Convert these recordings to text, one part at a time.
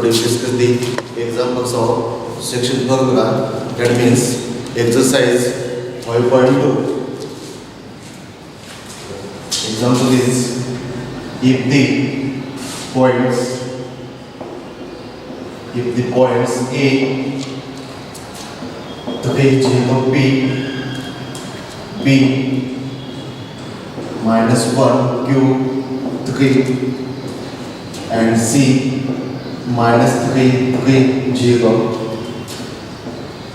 we discuss the examples of section formula. That means exercise 5.2. Example is, if the points A, 3, 0, B, minus 1, Q, 3, and C, minus 3, 3, 0,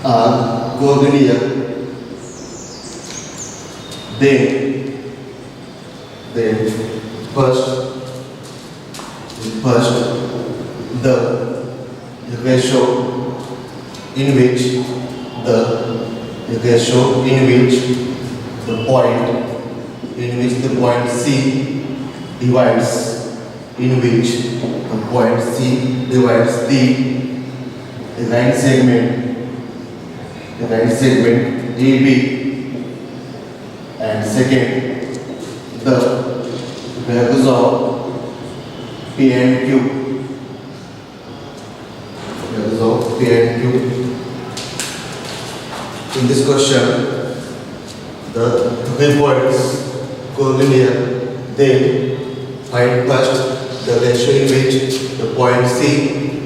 are colinear, then first the ratio in which the point C divides the right segment AB, and second the values of P and Q. In this question, the three points collinear, then find first the ratio in which the point C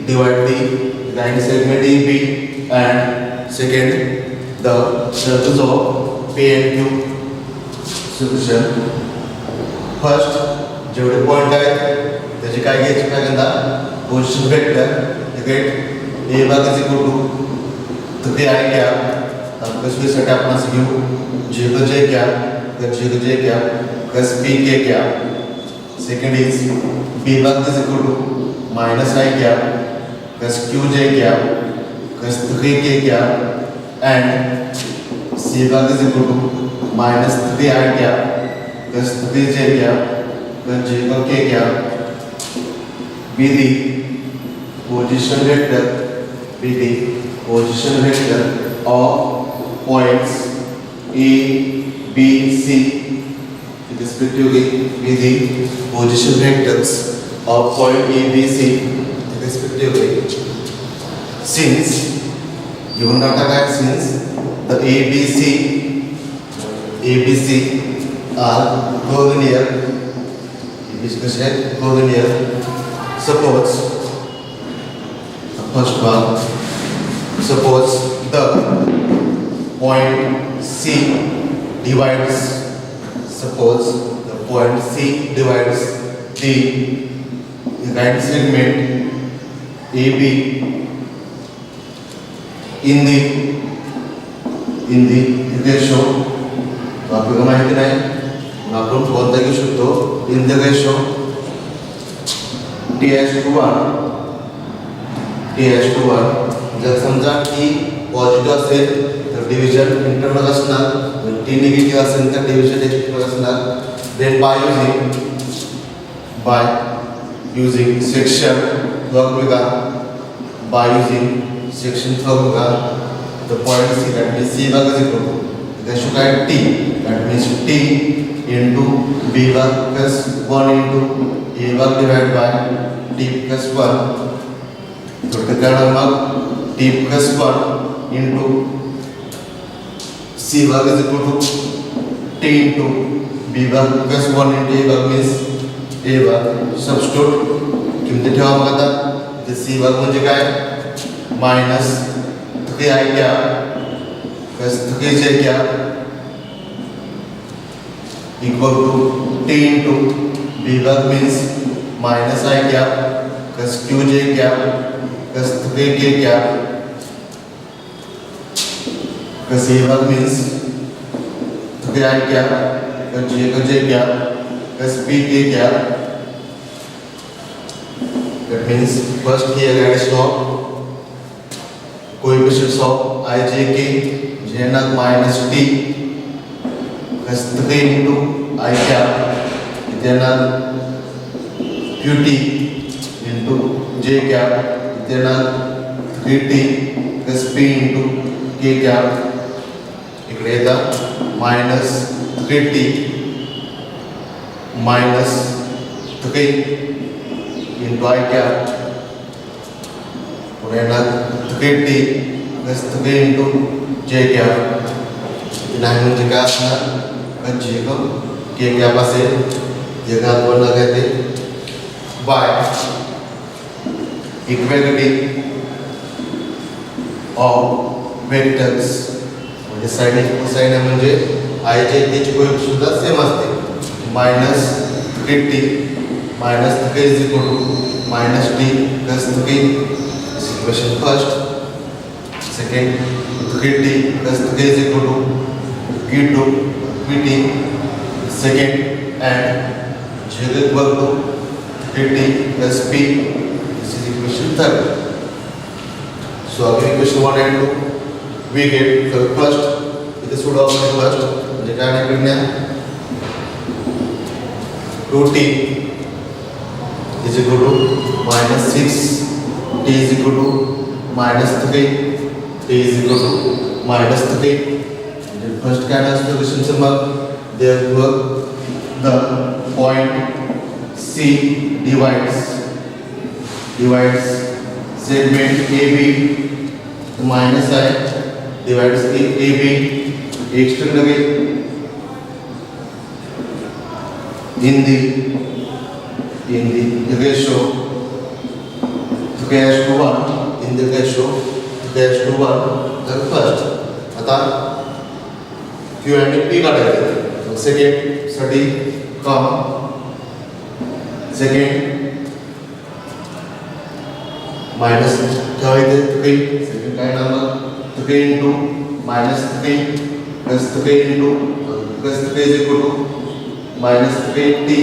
divide the line segment AB, and second the values of P and Q. Solution. First जेवढे point आहेत त्याची काय घ्यायची पहिल्यांदा position vector equate A bar is equal to 3 आहे क्या अब कसबी साठी आपण असं घेऊ जे को जे क्या कस पी के क्या. Second is B bar is equal to minus आहे क्या कस क्यू जे क्या कस 3 के क्या, and C bar is equal to minus 3 आहे क्या कस 3 जे क्या कस जे को के क्या. Be the position vector of points A B C respectively. Be the position vectors of point A, B, C respectively. Since given data, since the A, B, C are collinear, suppose first one, suppose the point C divides the right segment AB in the ratio, आपल्याला माहिती नाही आपण कोणता घेऊ शकतो, in the ratio T/1. जर समजा T positive असेल तर डिव्हिजन इंटरनल असणार, T निगेटिव्ह असेल तर डिव्हिजन एक्सटर्नल असणार. Then by using section formula, the point C, that means C bag is equal to ratio काय T, that means T into B bag plus 1 into A bag divided by T plus 1. थोडक्यात काय होणार मग T plus 1 into C bag is equal to T into B bag plus 1 into A bag means A bag. Substitute किमती ठेवा मग आता इथे C bag म्हणजे काय minus 3 आहे क्या प्लस 3 जे क्या equal to T into B bag means minus आहे क्या प्लस Q जे क्या प्लस 3 के क्या प्लस A bag means 3 आहे क्या जे क्या प्लस P के क्या. That means first here addition of coefficients of I, J, K, J naught minus T plus 3 into I cap, then Qt into J cap, then 3T plus P into K cap. इकडे येता minus 3T minus 3 into I cap पुन्हा येणार T plus three into जे cap नाही म्हणजे काय असणार जे के cap असेल जे घात बनलं काय ते बाय इक्वेलिटी ऑफ वेक्टर्स म्हणजे साइन आहे कोसाइन आहे म्हणजे आयचे त्याची कोएफिशिएंट सुद्धा सेम असते minus T minus three is equal to minus T plus three equation first second T plus three is equal to Q2 Pt second and J equal to Pt plus P. This is equation 3. So again equation 1 and 2 we get the first it is pseudo first म्हणजे काय निघणार 2t is equal to minus 6 t is equal to minus 3 t is equal to minus 3. First solution symbol therefore the point C divides segment AB minus I divides AB extend away in the ratio 3:1 in the ratio 3:1 the first आता Q and P काढायचे second साठी कॉम second minus ठेवायचे three second काय number three into minus three plus three into plus three is equal to minus three T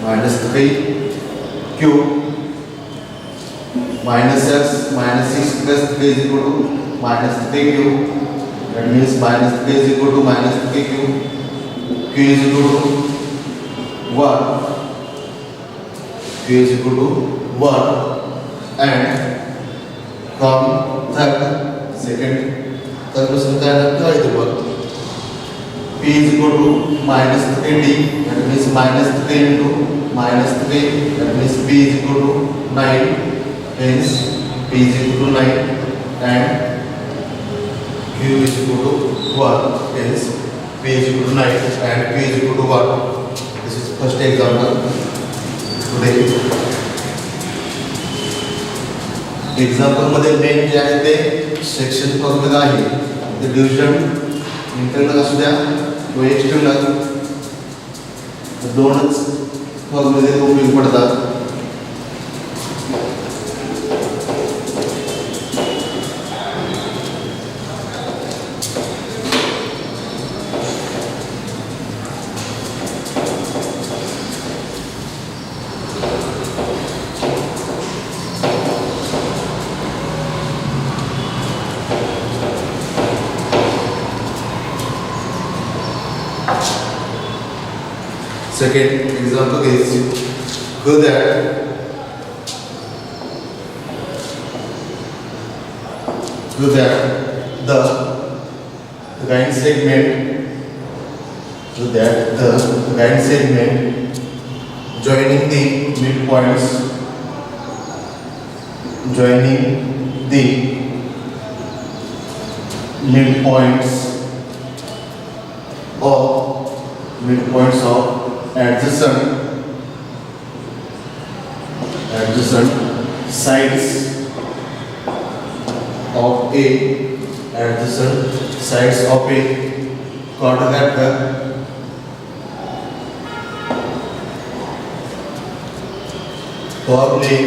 minus three Q minus X minus six plus three is equal to minus three Q. That means minus 3 is equal to minus 3q. Q is equal to 1. Q is equal to 1. And from second person क्या है तो P is equal to minus 3t. That means minus 3 into minus 3. That means P is equal to 9. Hence P is equal to 9 and Q is equal to 1, hence P is equal to 9 and Q is equal to 1. This is first example. Today example मध्ये main जे आहे ते section formula आहे ते division internal असू द्या किंवा external दोनच फॉर्म्युले उपयोगी पडतात. Second example is that the line segment joining the midpoints of adjacent sides of A quadrilateral form a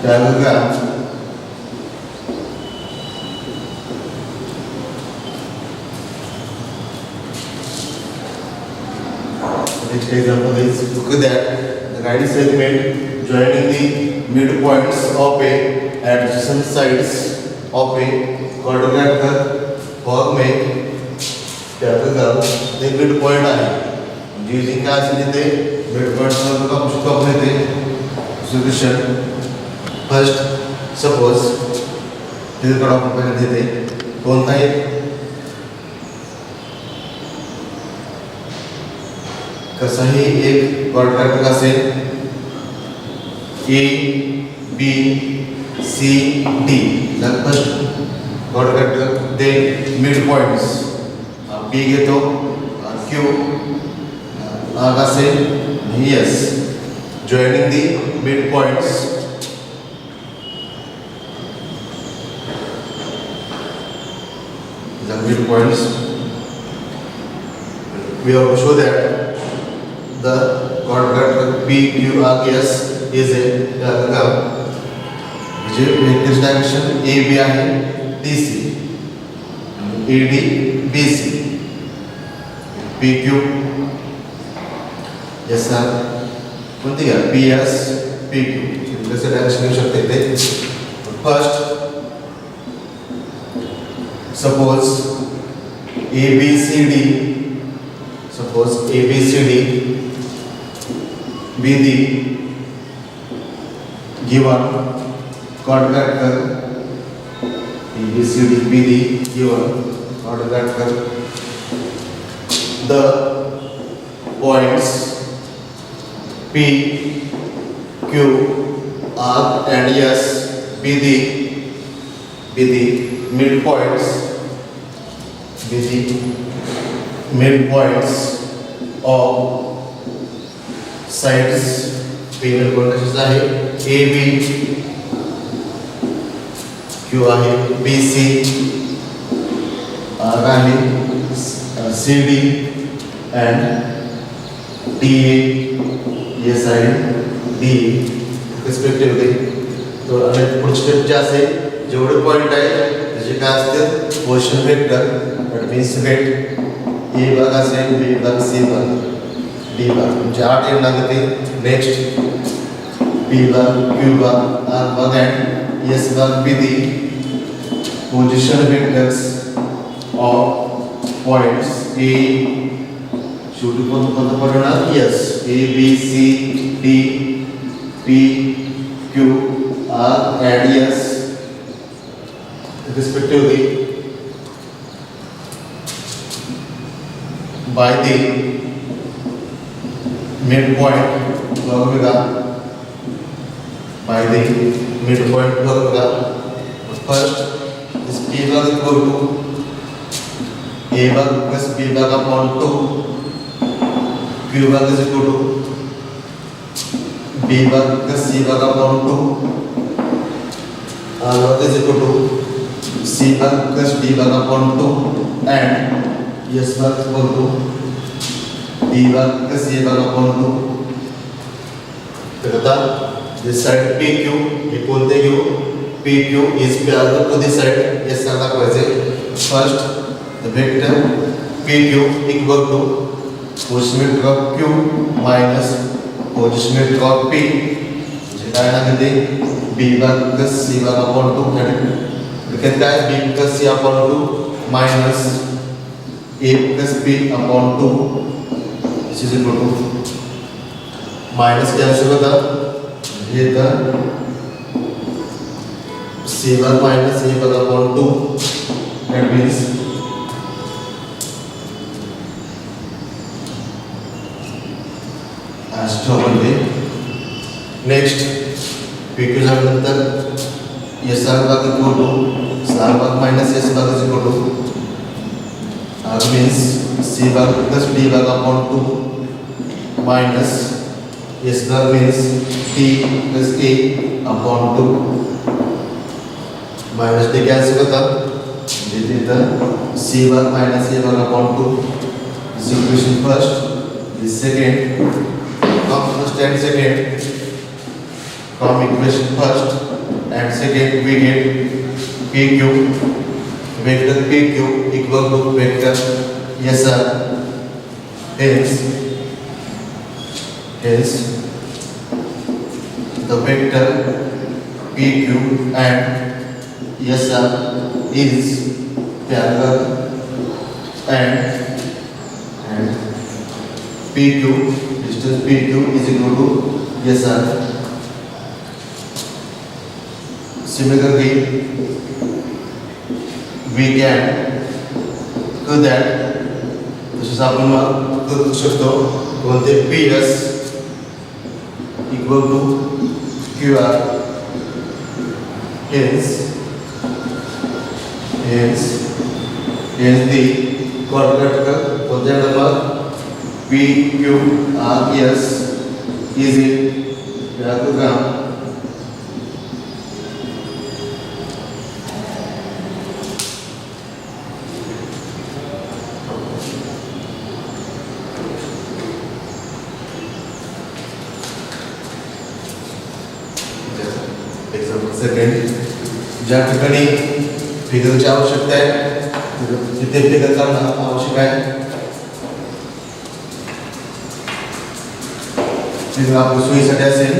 diagram next example is look at that the right segment joining the midpoints of a adjacent sides of a quadrilateral form a diagram the midpoint आहे using काय असेल ते midpoint मध्ये आपण शिकू आपण ते solution first suppose हे कडा आपण पहिले देते कोणताही कसाही एक क्वाड्रॅटिक असेल A, B, C, D. The first got then midpoints. B घेतो Q आगा से S. Joining the midpoints. The midpoints. We have to show that the quadrant P Q R S is a this direction A B आहे DC AD BC PQ yes sir कोणती आहे PS PQ जसे direction घेऊ शकते ते first suppose ABCD be the given quadrilateral ABCD be the given quadrilateral the points P Q R and S be the midpoints of sides P midpoint आहे AB Q आहे BC R आहे CD and DA yes आहे D respectively. तो आणि पुढचे step जे असेल जेवढे point आहे त्याचे काय असते पोझिशन वेक्टर दॅट मीन्स वेट ए भाग असेल बी भाग सी भाग डी भाग म्हणजे 8 येणार लागते नेक्स्ट पी भाग क्यू भाग आर भाग अँड एस भाग be the position vectors of points A शेवटी कोणतं पडणार S A B C D P Q R and S respectively by the midpoint formula first this P bar equal to A bar plus B bar upon 2 Q bar is equal to B bar plus C bar upon 2 R bar is equal to C bar plus D bar upon 2 and S bar equal to D bar plus A bar upon 2. तर आता this side PQ हे कोणते घेऊ PQ is parallel to this side S ला दाखवायचे first the vector PQ equal to position vector of Q minus position vector of P जे काय लागते B bar plus C bar upon 2 Because that B plus C upon 2 minus A plus B upon 2 this is equal to minus cancel होता ये था C bar minus A bar upon 2 that means as to only next PQ नंतर S R bar equal to R bar minus S bar is equal to R means C bar plus D bar upon 2 minus S bar means T plus A upon 2 minus D cancel होता जितने इधर C bar minus A bar upon 2 this equation first this second come first and second come equation first and second we get PQ vector PQ equal to vector SR hence the vector PQ and SR is parallel and PQ distance PQ is equal to SR. Similarly, we can do that. This is आपण करू शकतो कोणते PS equal to QR. Hence the quadratical quadrant number PQRS is a parallelogram second ज्या ठिकाणी फिगरची आवश्यकता आहे तिथे figure काढणं आवश्यक आहे. फिगर आपल्या सोयीसाठी असेल.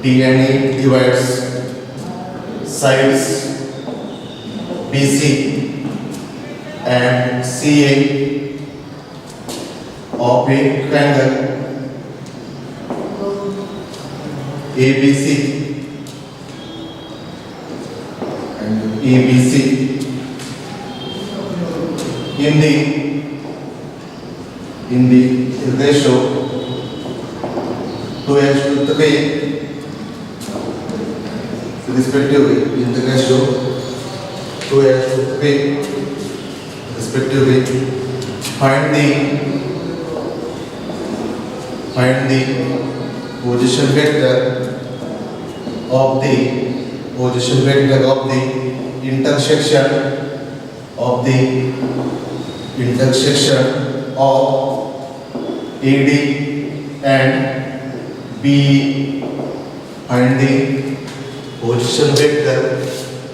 B and E divides sides BC and CA of a triangle ABC and ABC in the ratio 2:3 respectively, in the ratio 2:3 respectively. Find the position vector of the intersection of AD and BE. Find the position vector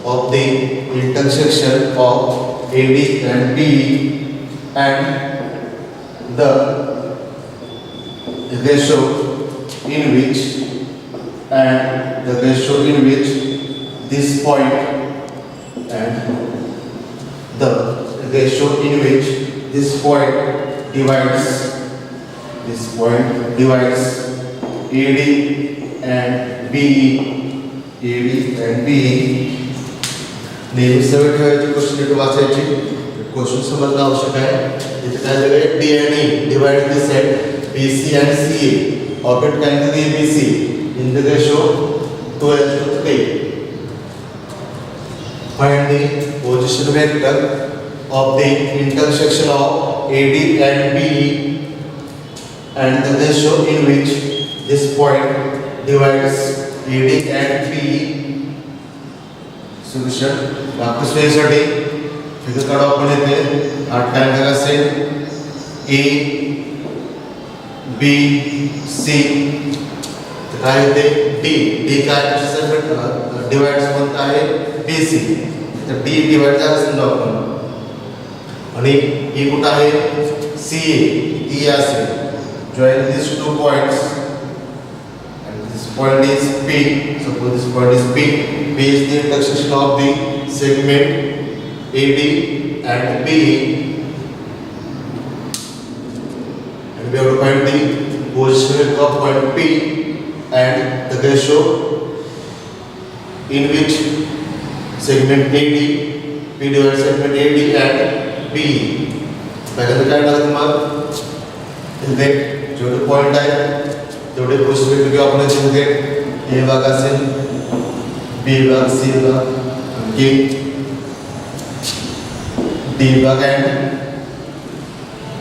of the intersection of AD and BE and the ratio in which this point divides AD and BE. नेहमी सवय ठेवायची question वाचायची. Question समजणं आवश्यक आहे. इथे काय दिलं आहे? D and E divide the set BC and CA of a triangle ABC in the ratio 2:3. Find the position vector of the intersection of AD and BE and the ratio in which this point divides AD and BE. Solution. वापस वेळेसाठी figure काढू आपण येथे. हा triangle असेल A B C. काय होते? D काय डिवाइड्स कोणता आहे? BC. तर D डिवाइड झाला समजा आपण आणि E कुठं आहे? CA. E असेल. Join these 2 points and this point is P. Suppose this point is P. P is the intersection of the segment AD and BE, and we have to find the position of point P and the ratio in which segment AD, P divides segment AD and BE. पहिल्यांदा काय टाकलं मग इथे जेवढे point आहे तेवढे position घेऊ आपण. इथे A भाग असेल, B भाग, C भाग, D भाग and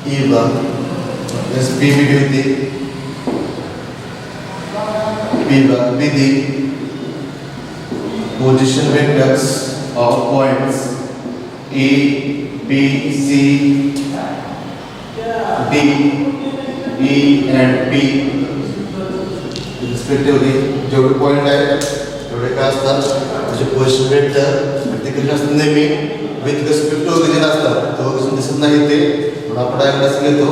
E भाग. Yes, P with the P भाग with the position vectors of points A, B, C, D, E and P respectively. जेवढे पॉइंट आहेत तेवढे काय असतात त्याचे पोझिशन वेक्टर ते इकडे असतं नेहमी विथ रिस्पेक्ट टू ओरिजिन असतात, तो ओरिजिन दिसत नाही ते म्हणून आपण डायग्राम घेतो.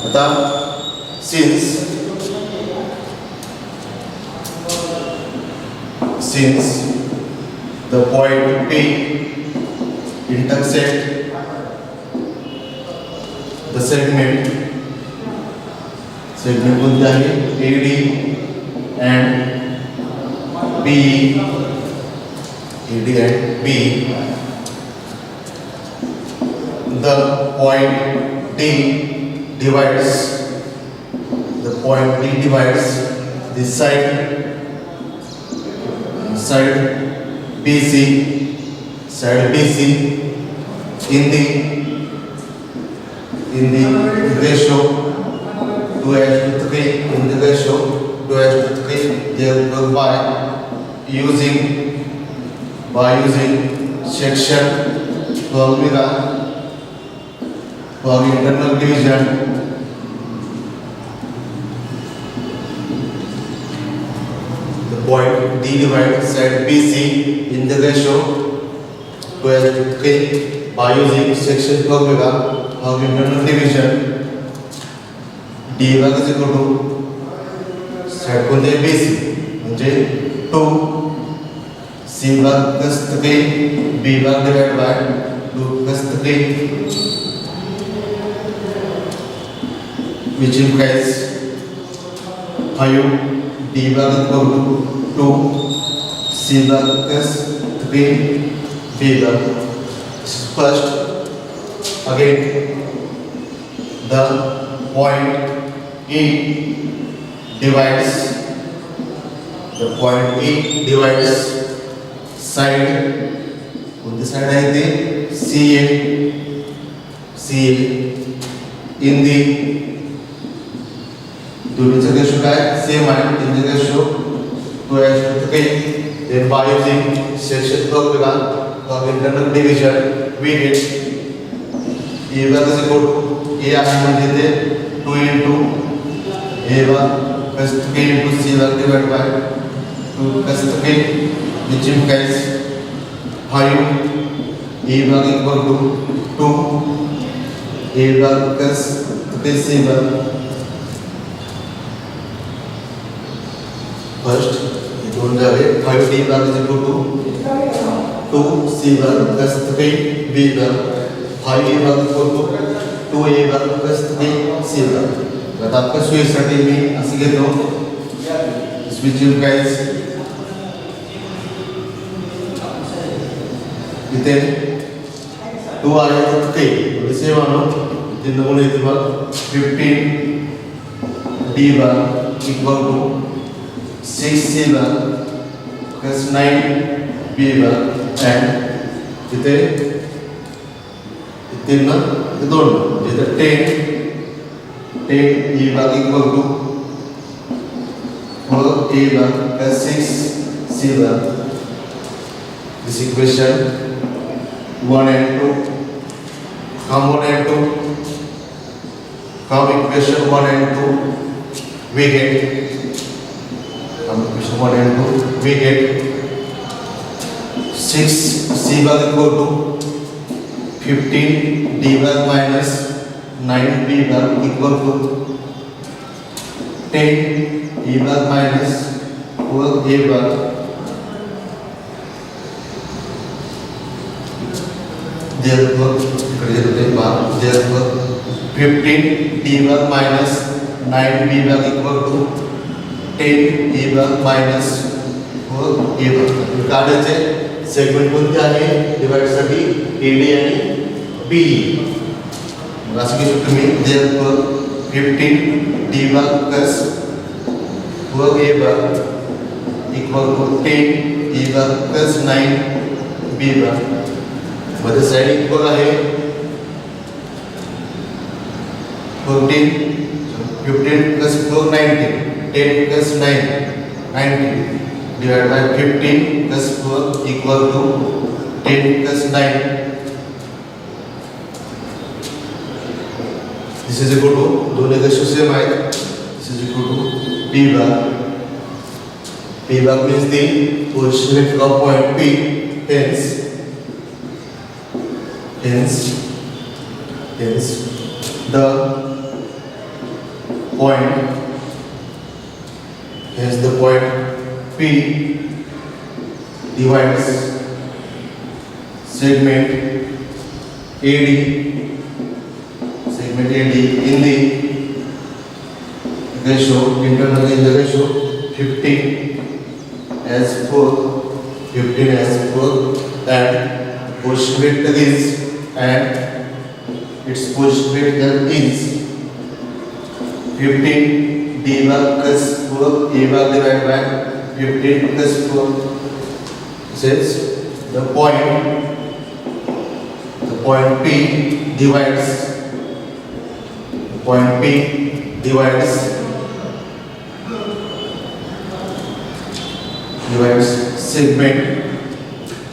आता since the point P intersect the segment कोणते आहे AD and BE, AD and BE, the point D divides the side BC in the ratio 2:3, in the ratio 2:3, therefore by using section formula for internal division, the point D divides side BC in the ratio 2:3 by using section formula for internal division. D भाग is equal to side कोणते BC म्हणजे 2, C भाग plus 3, B भाग divided by 2 plus 3, which implies 5. D भाग equal to 2, C भाग plus 3, B भाग. First again the point E divides side, कोणती side आहे ते CA in the दोन्हीचा रेशो काय सेम आहे, in the ratio 2:3, then by using section formula for internal division we get A भाग is equal to A आहे म्हणजे ते 2 into A भाग plus 3 into C भाग divided by 2 plus 3, which implies 5. A भाग equal to 2, A भाग plus 3 C भाग. First ये दोन झाले 5 D भाग is equal to 2 C भाग plus 3 B भाग. 5 A भाग equal to 2 A भाग plus 3 C भाग. आता आपल्या सोयीसाठी मी असं घेतो which implies इथे 2 आहे तर 3 सेम आणू तीन गुण येते बघ 15 D भाग इक्वल टू 6 C भाग plus 9 B भाग and इथे 3 ना 2 इथे 10 E भाग इक्वल टू 4 A भाग plus 6 C भाग. This equation 1 and 2 come equation 1 and 2 we get 6 C भाग इक्वल टू 15 D भाग minus 9 B भाग equal to 10 E भाग minus 4 A भाग. Therefore 15 D भाग minus 9 B भाग equal to 10 E भाग minus 4 A भाग. काढायचे सेगमेंट कोणते आहे डिवाइडसाठी AD आणि BE. असं की तुम्ही therefore 15 D भाग plus 4 A भाग equal to 10 E भाग plus 9 B भाग. मध्ये साइड इक्वल आहे 15 plus 4 19, 10 plus 9 19 divided by 15 plus 4 equal to 10 plus 9. This is equal to दोनों रेशो सेम आहे. This is equal to P भाग means the position of point P hence the point P divides segment AD in the ratio, internally in the ratio 15 as 4 and position vector is its position vector is 15 d bar plus 4 a bar divided by 15 plus 4 says the point P divides segment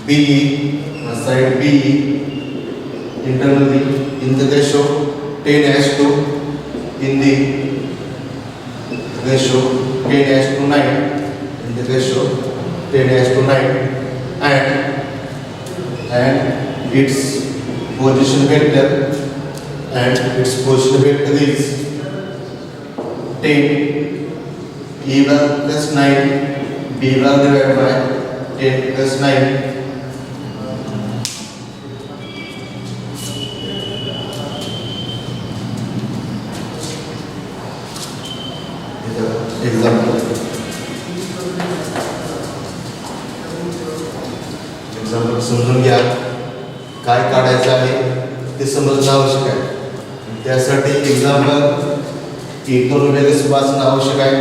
BE, side BE internally in the ratio 10:2 in the ratio 10:9 in the ratio 10:9 and its position vector is 10 E bar plus 9 B bar divided by 10 plus 9. Example समजून घ्या, काय काढायचं आहे ते समजणं आवश्यक आहे. त्यासाठी एक्झाम्पल 1-2 वेळेस वाचणं आवश्यक आहे.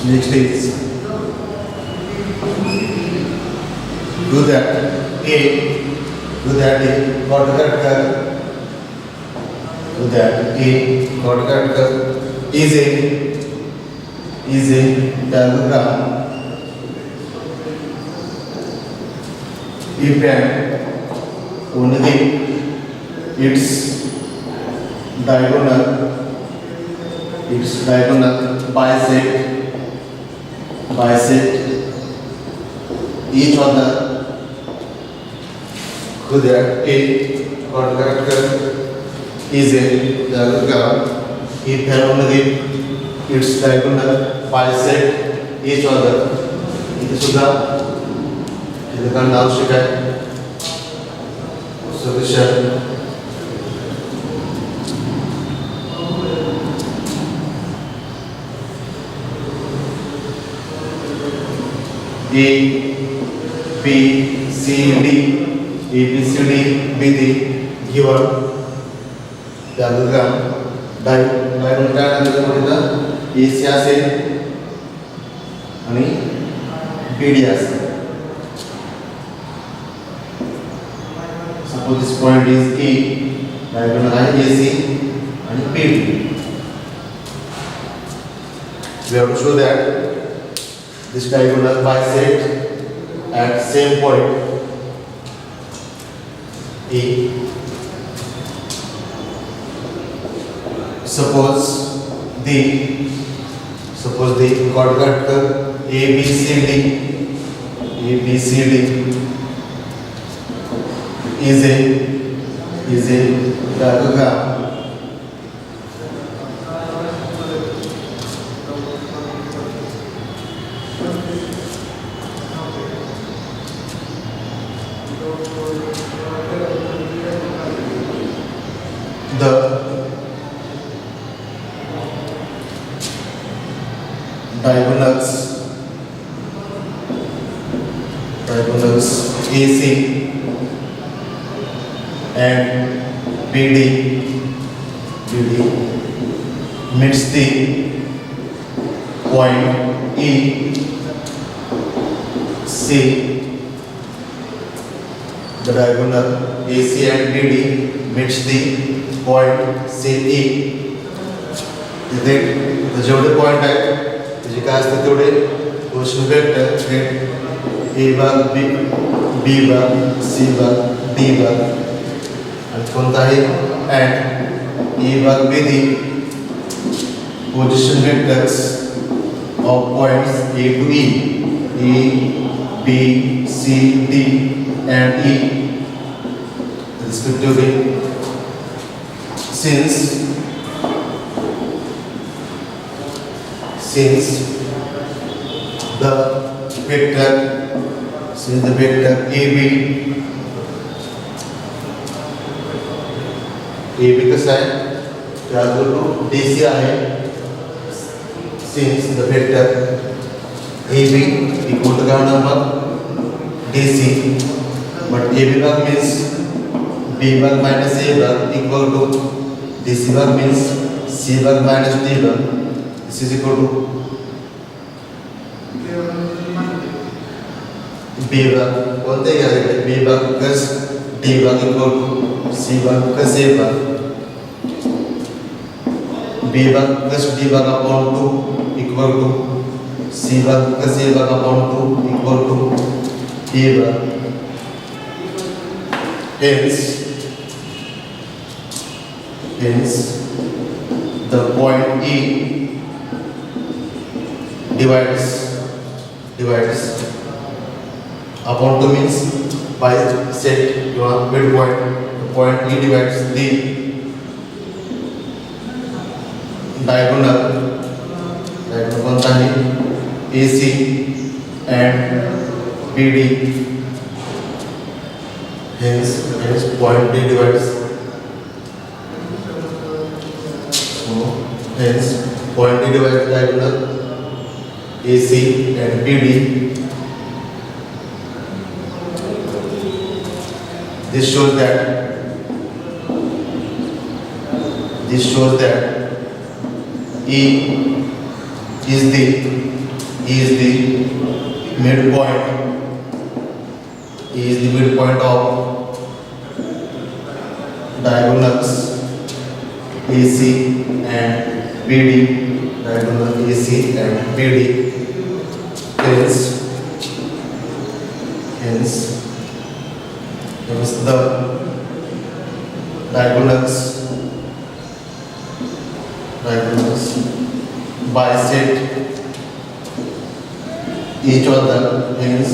Next is do that A Gauss-Kutcher is a diagram if and only its diagonal bisect each other. Could that A Gauss-Kutcher is a diagram if and only its diagonal bisect each other. इथे सुद्धा कारण आवश्यक आहे. Solution A B C D be the given diagram. diagram AC असेल आणि BD असेल. Suppose this point is A, diagonal आहे AC आणि BD. We have to show that this diagonal bisect at same point A. Suppose the Gauss-Kutcher ABCD is a diagram the diagonals AC and BD meets the point E C. The diagonal AC and BD meets the point CE. इथे जेवढे point आहेत त्याचे काय असतात तेवढे question vector हे ए भाग B भाग सी भाग डी भाग आणि कोणताही अँड ए भाग be the position vectors of points A to E B C D and E respectively. Since the vector AB कसा आहे त्याबरोबर तो DC आहे. Since the vector AB equal to काय होणार मग DC, but AB भाग means B भाग minus A भाग equal to DC भाग means C भाग minus D भाग. This is equal to B भाग कोणते घ्यायचे B भाग plus D भाग equal to C भाग plus A भाग. B भाग plus D भाग upon 2 equal to C भाग plus A भाग upon 2 equal to A भाग. Hence the point E divides upon 2 means bisect your midpoint. The point E divides the diagonal कोणता आहे AC and BD. Hence point D divides. Hence point D divides diagonal AC and BD. This shows that E is the midpoint. E is the midpoint of diagonals AC and BD. Diagonal AC and BD. Hence the diagonals bisect each other. Hence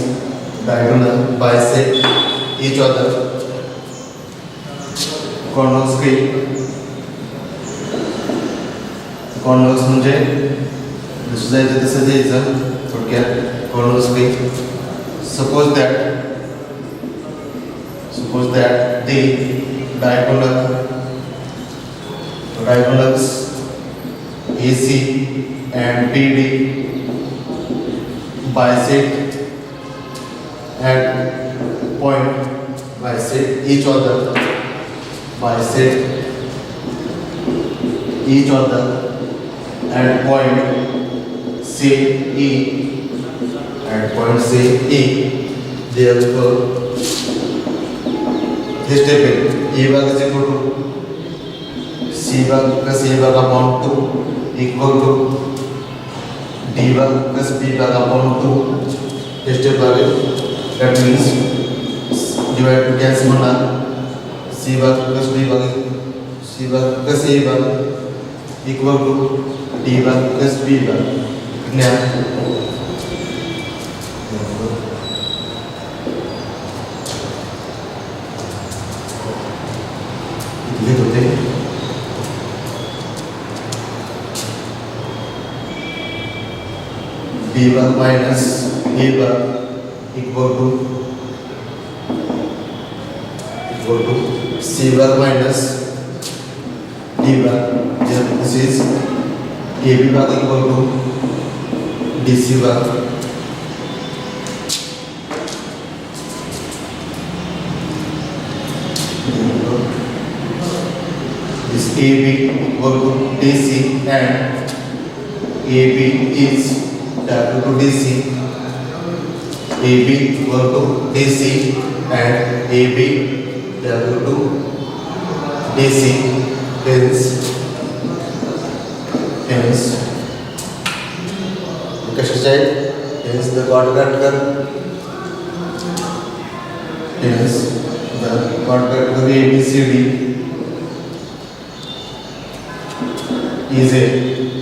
diagonal bisect each other. Convex म्हणजे जसं जायचं तसं जायचं थोडक्यात convex काही. Suppose that the diagonals AC and BD bisect at point bisect each other at point CE. Therefore this table E भाग is equal to C भाग plus A भाग upon 2 equal to D भाग plus B भाग upon 2. This table that means divide to cancel होना C भाग plus B भाग C भाग plus A भाग equal to D भाग plus B भाग. लिख होते B भाग minus A भाग equal to C भाग minus D भाग. This is AB भाग equal to DC भाग. This AB equal to DC and AB is W to DC. AB equal to DC and AB W to DC. Hence, कसे जाईल? Hence the quadratic. Hence the quadratic ABCD is a